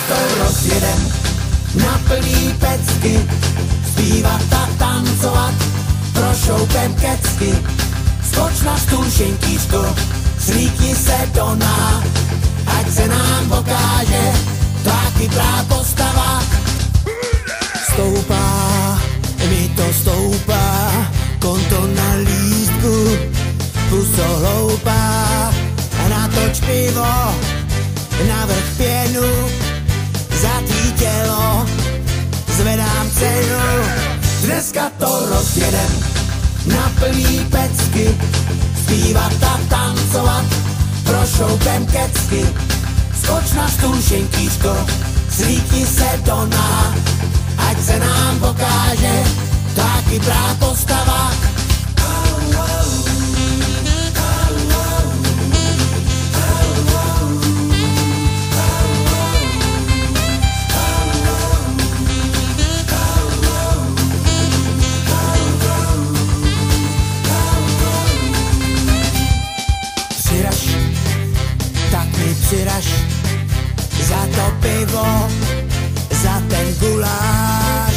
to rozjedem na plný pecky, zpívat a tancovat, prošoupem kecky. Skoč na stůl, šintířko, slíkni se do náh, ať se nám pokáže tvá chytrá postava. Stoupá, mi to stoupá, konto na lístku, puso hloupá, a natoč pivo, navrch pěnu, za tvý tělo, zvedám cenu. Dneska to rozjedem na plný pecky, zpívat a tancovat, prošoupem kecky. Skoč na stůl, šintířko, slíkni se do náh, ať se nám pokáže tvá chytrá postava. Tak mi přiraž za to pivo, za ten guláš.